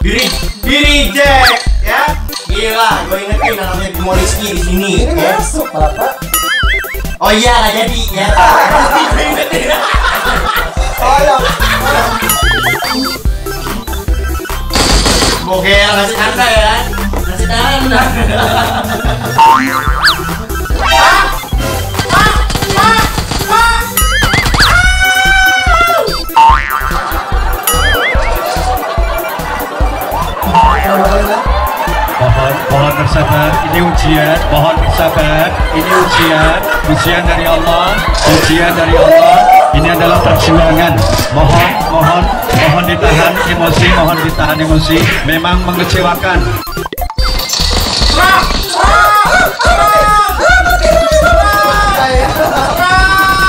Diri Jack, ya. Gila, gue ingetin namanya Bimo Rizky di sini. Ini Ya. masuk, Bapak. Oh iya, nggak jadi ya. Gue ingetin. Oh ya. Bogel ngasih tanda ya. Ngasih tanda. Mohon bersabar, ini ujian, mohon bersabar, ini ujian dari Allah, ini adalah perjuangan, mohon ditahan emosi, memang mengecewakan.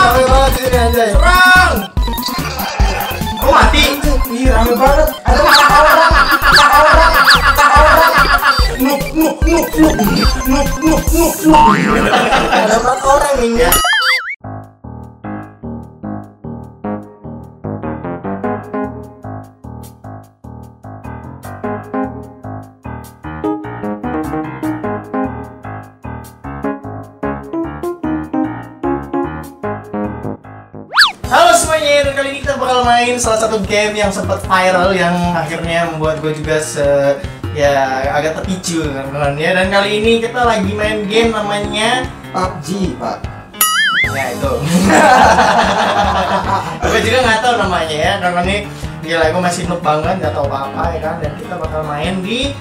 Rame banget sini anjay. Serang! Kok mati? Ih, rame banget. Ada 4 orang nih. Halo semuanya, dan kali ini kita bakal main salah satu game yang sempat viral yang akhirnya membuat gue juga agak terpicu ya. Dan kali ini kita lagi main game namanya PUBG, Pak. ya itu. Gue juga nggak tahu namanya ya, karena ini gila gue masih noob banget, nggak tahu apa-apa ya kan. Dan kita bakal main di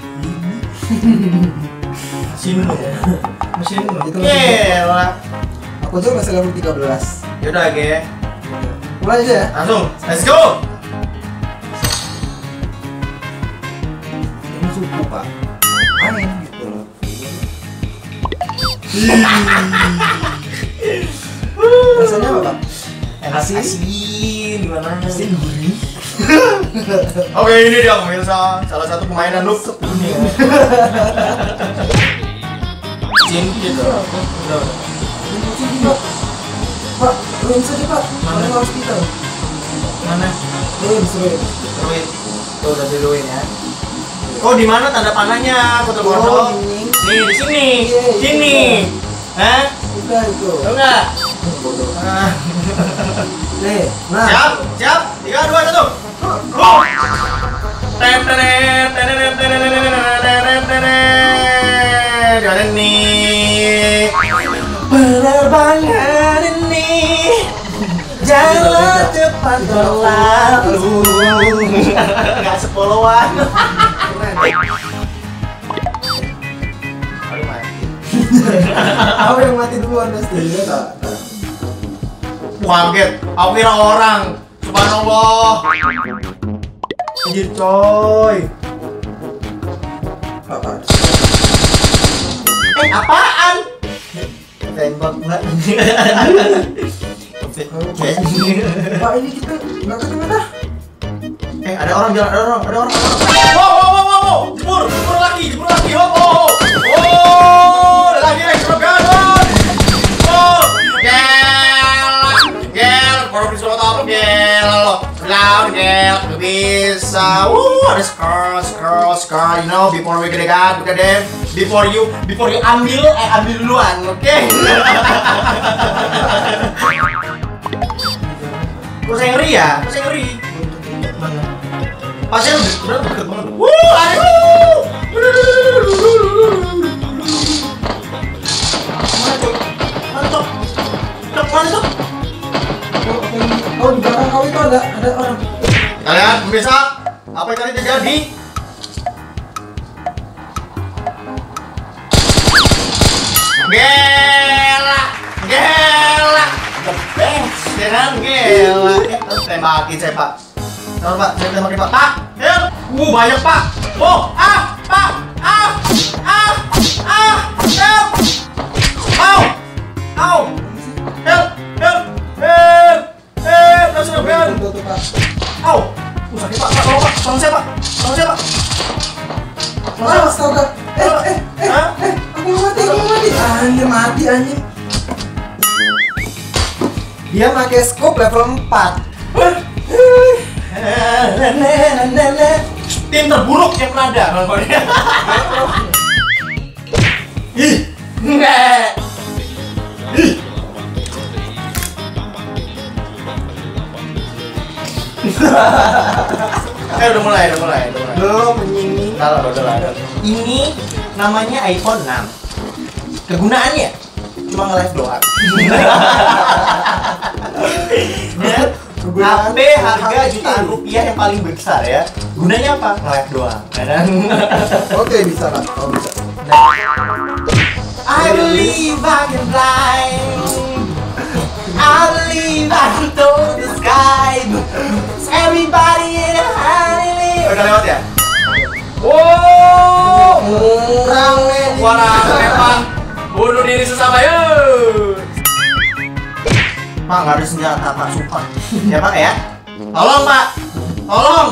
mesin noob. Gila. Aku juga masih level 13. Yaudah ya. Mulai aja ya. Langsung, let's go. Ini suku, Pak. Main gitu loh. Rasanya apa, Pak? Asin, gimana? Asin gurih. Oke, ini dia pemirsa, salah satu pemain noob ini ya. Asin gitu. Udah. Pak, ruin saja, Pak. Mana? Mana hospital? Mana? Ruin. Ruin. Tuh udah di ruin ya. Oh, di mana tanda panahnya? Aku telepon dulu. Ini. Nih, di sini. Iya, iya. Sini. Hah? Udah itu. Tahu enggak? Bodoh. Ah. Nih, nah. Siap. 3, 2, 1. Go. Jalan nih. Penerbangan ini jalan cepat berlalu. Enggak sepuluhan. Aku yang mati duluan pasti. Ya tak. Kaget, aku kira orang. Subhanallah. Anjir coy. Apa? Apaan? Tembak mbak. Pak, ini kita nggak ketemu dah. Ada orang jalan, ada orang. Wow. Jebur lagi. Oh, ada lagi seragam. Oh, gel, baru disuruh apa gel lo. Gel, gak bisa. Ada scar, you know, before we get them, before you ambil duluan, oke? Kok saya ngeri ya? Mana? Pasien udah deket banget. Ayo! Mana tuh? Mana tuh? Oh, di belakang kau itu ada orang. Kalian bisa apa yang tadi terjadi? Gela, the best, ya kan? Gela. Tembakin saya, Pak. Sabar, Pak, saya tembakin, Pak. Pak, help! Banyak, Pak. Oh, Pak, help! Help! Langsung help! Tuh, Pak. Au! Sakit, Pak. Tolong saya, Pak. Astaga. Aku mati. Anjing. Dia pakai scope level 4. tim terburuk yang pernah ada kawan-kawan. Ih, nggak. Ih. Udah mulai. Belum ini. Udah. Ini namanya iPhone 6. Kegunaannya cuma nge-live doang. Ya, HP harga jutaan rupiah yang paling besar ya. Gunanya apa? Nge-live doang. Oke, bisa lah. Oh, bisa. I believe I can fly. I believe I can touch the sky. Everybody in the honey. Udah lewat ya? Wow, rame, Pak. Bunuh diri sesama yuk. Pak, nggak ada senjata, Pak, sumpah. Ya Pak ya. Tolong Pak, tolong.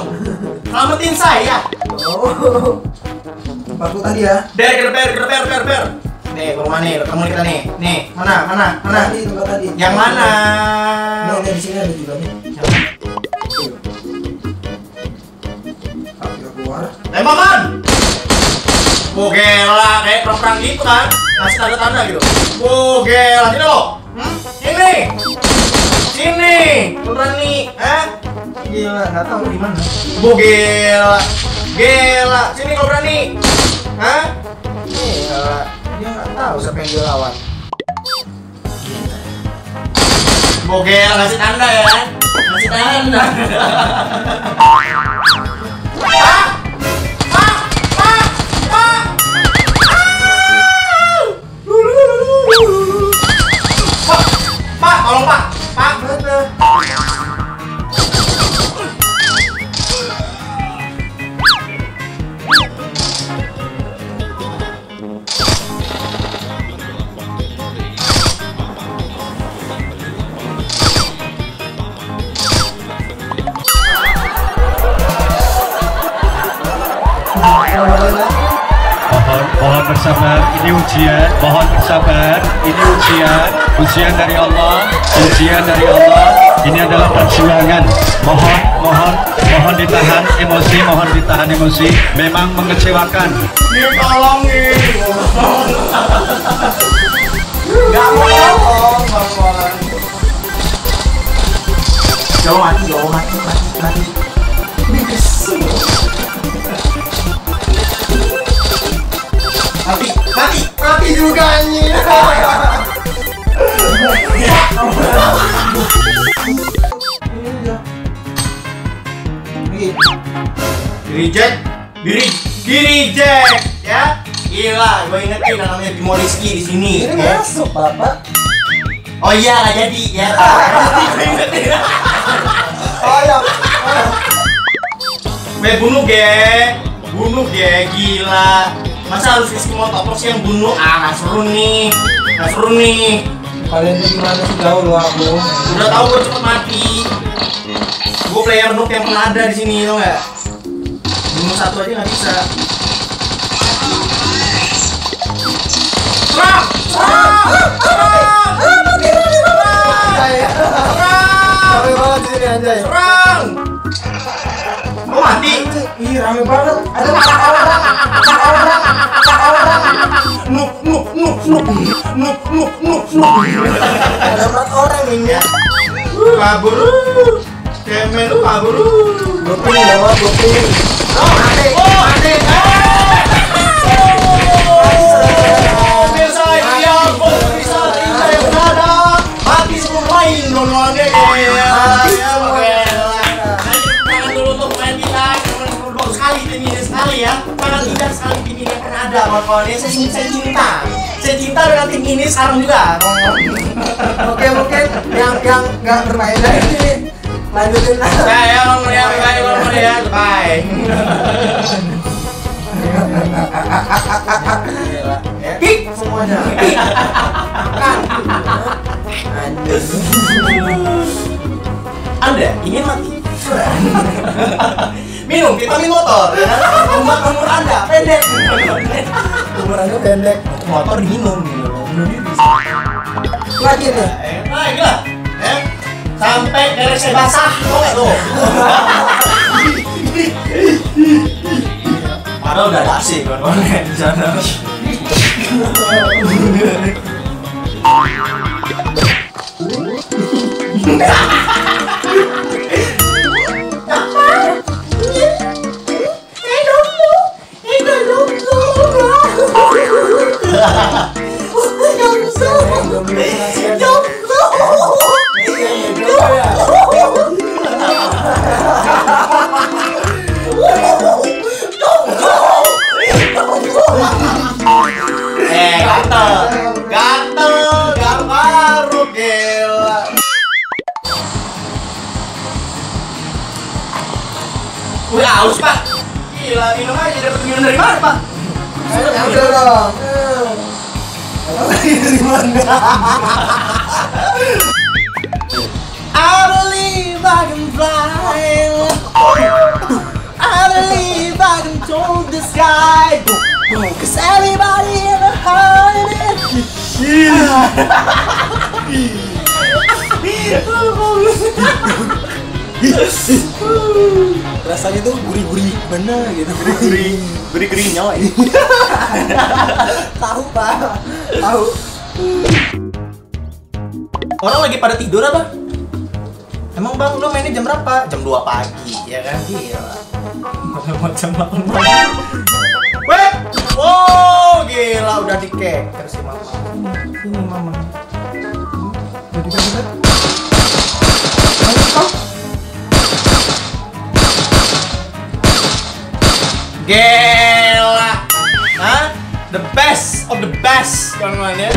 Selamatin saya. Oh. Bagus tadi ya. Ber. Nih, ke rumah nih, ketemu kita nih. Nih, mana? Tadi tempat tadi. Yang mana? Nih, di sini ada juga nih. Ayo keluar. Tembakan! Gela, kayak perang gitu kan? Ngasih tanda-tanda gitu. Gela, sini lo. Sini. Beneran nih, Gila, nggak tahu di mana. Gela, sini kalau berani. Gila, dia nggak tahu siapa yang dia lawan. Gela, ngasih tanda ya. Ngasih tanda. Pak, tolong Pak. Mohon bersabar, ini ujian. Mohon bersabar, ini ujian dari Allah, Ini adalah perjuangan. Mohon ditahan emosi, memang mengecewakan. Tolong nih. Gak mau. Jauh mati. Mati juga anjing. Di-reject ya. Gila, gue ingetin namanya Bimo Rizky di sini. Ini Ya. masuk, Bapak. Oh iya, nggak jadi ya. Oh ya. Bunuh ge, gila. Masa harus Rizky Motovlog sih yang bunuh? Nggak seru nih. Kalian tuh gimana sih, jauh lu aku. Udah tahu gue cepet mati. Gue player noob yang pernah ada di sini, tau nggak? Bunuh satu aja nggak bisa. Serang! Rame banget sini anjay. Serang! Gue mati. Ih, rame banget. Ada Ada 4 orang ini. Kabur. Cemen lu kabur. Boping lewat, boping. Mati. Bisa ya, bisa yang ada. Mati semua main nontonnya ya. Karena tidak sekali tim ini pernah ada kawan-kawan. Saya cinta dengan tim ini sekarang juga. Oke, mungkin yang nggak bermain lagi lanjutin lah. Saya ngomong ya, bye. Pik semuanya. Anda ingin mati? Minum vitamin motor, ya kan? Umur Anda pendek. Umurannya pendek. Motor diminum gitu loh. Bunuh diri. Lagi nih. Lagi lah. Sampai beresnya basah, tau gak tuh? Padahal udah ada AC kawan-kawan di sana. Gatel, garbaru gila. Udah haus pak. Gila, minum aja, dapat minum dari mana pak? Udah dong. Dari mana? I believe I can fly. I believe I can touch the sky. Cause everybody in the heart Rasanya tuh gurih-gurih bener gitu. Gurih nyawa ini. Tahu pak, tahu. Orang lagi pada tidur apa? Emang bang, lu mainnya jam berapa? Jam 2 pagi, ya kan? Gila. Macam makan malam. Weh! Wow, gila udah dikeker si mama. Ini mama. Jadi kan Gila. Hah? The best of the best, kawan-kawan ya.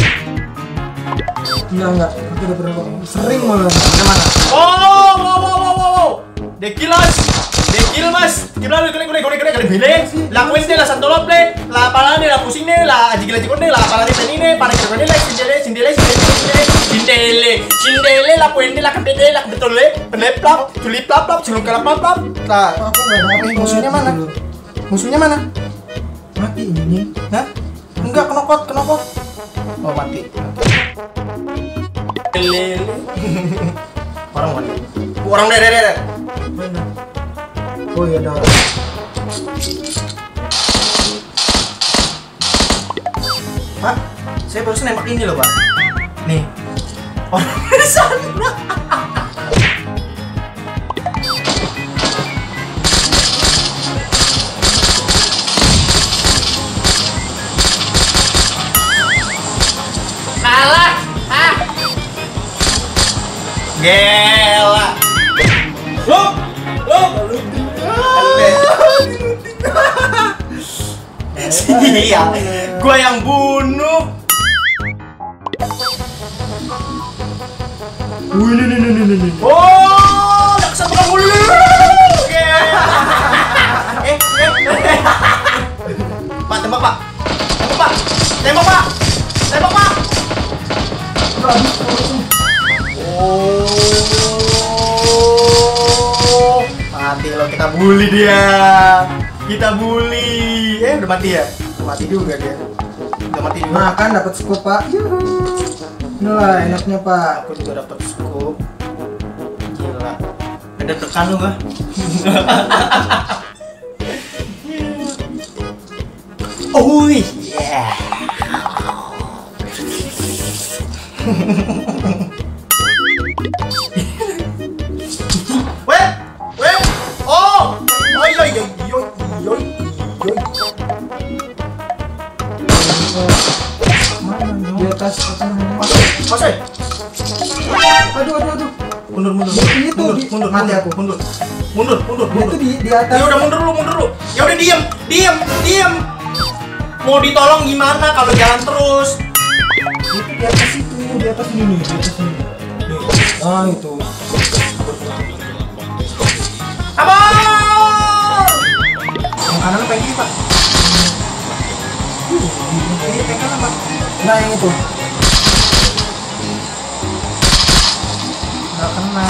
enggak, aku udah pernah sering malah. Mana? Wow. Dekilas. Dekil mas. Gimana kene bile. La cuente la santolople, la palane la pusine, la ajigila jikonde, la palane penine, para que la sindele la puente la kapete la betole, peneplap, tulip plap, culukala plap. Nah, aku nggak ada apa. Musuhnya mana? Musuhnya mana? Mati ini. Hah? Enggak, kenokot. Oh, mati. Lele. Orang mana? Orang dere. Mana? Oh iya dah. Pak, saya barusan nembak ini loh, Pak. Nih. Orang di sana. Kalah. Gila. Lu. Iya, gua yang bunuh. Ini. Oh, udah kesempatan mulu. Pak, tembak pak. Oh, mati lo, kita bully dia. Udah mati ya? Mati juga dia. Udah mati juga. Makan dapat scoop pak. Inilah enaknya pak. Aku juga dapat scoop. Gila. Ada tekan lu gak? Oh yeah. Weh. Oh iya. Mana? Di atas. Masuk. Aduh. Mundur. Itu Mundur. mati aku. Mundur. Itu di atas. Ya udah mundur lu. Ya udah diam. Mau ditolong gimana kalau jalan terus? Itu di atas itu, di atas ini. Ah itu. Abang! Yang kanan apa ini, Pak? Ini pegang apa? Nah yang itu. Nggak kena.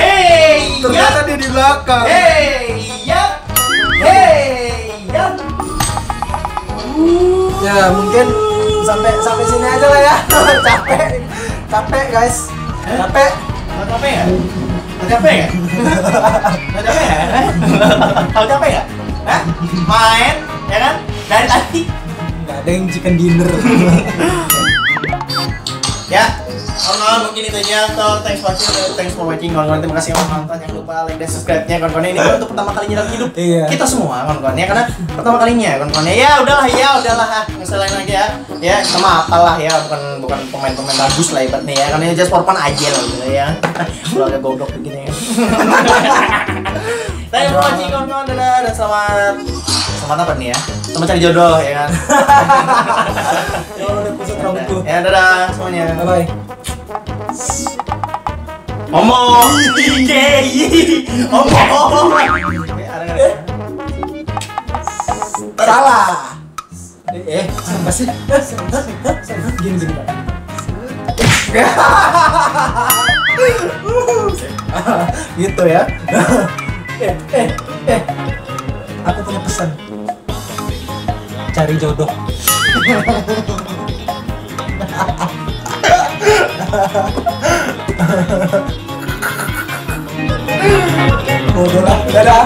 Hey, Ternyata dia di belakang. ya. Ya mungkin sampai sini aja lah ya. Capek guys. Capek. Nggak capek ya? Nggak capek ya? Nggak capek ya? Tahu capek ya? Hah? Main, ya kan? Dari tadi. Nggak ada yang chicken dinner. Ya, kawan-kawan mungkin itu aja. So, thanks for watching, kawan-kawan. Terima kasih yang nonton. Jangan lupa like dan subscribe-nya, kawan-kawan. Ini kan untuk pertama kalinya dalam hidup Iya. kita semua, kawan-kawan. Ya, karena pertama kalinya, kawan-kawan. Ya udahlah, ngeselain lagi ya. Ya, sama apalah ya, bukan pemain-pemain bagus lah ibaratnya ya. Karena just for fun aja lah gitu ya. Kalau ada goblok begini ya. Thanks for watching, kawan-kawan. Dadah dan selamat apa nih ya? Selamat cari jodoh ya kan. Kalau udah pusat rambutku. Ya, dadah semuanya. Bye bye. Omong, omong. Salah. Apa sih? Gini Pak. Gitu ya. Aku punya pesan. Cari jodoh. Bodoh lah. Dadah.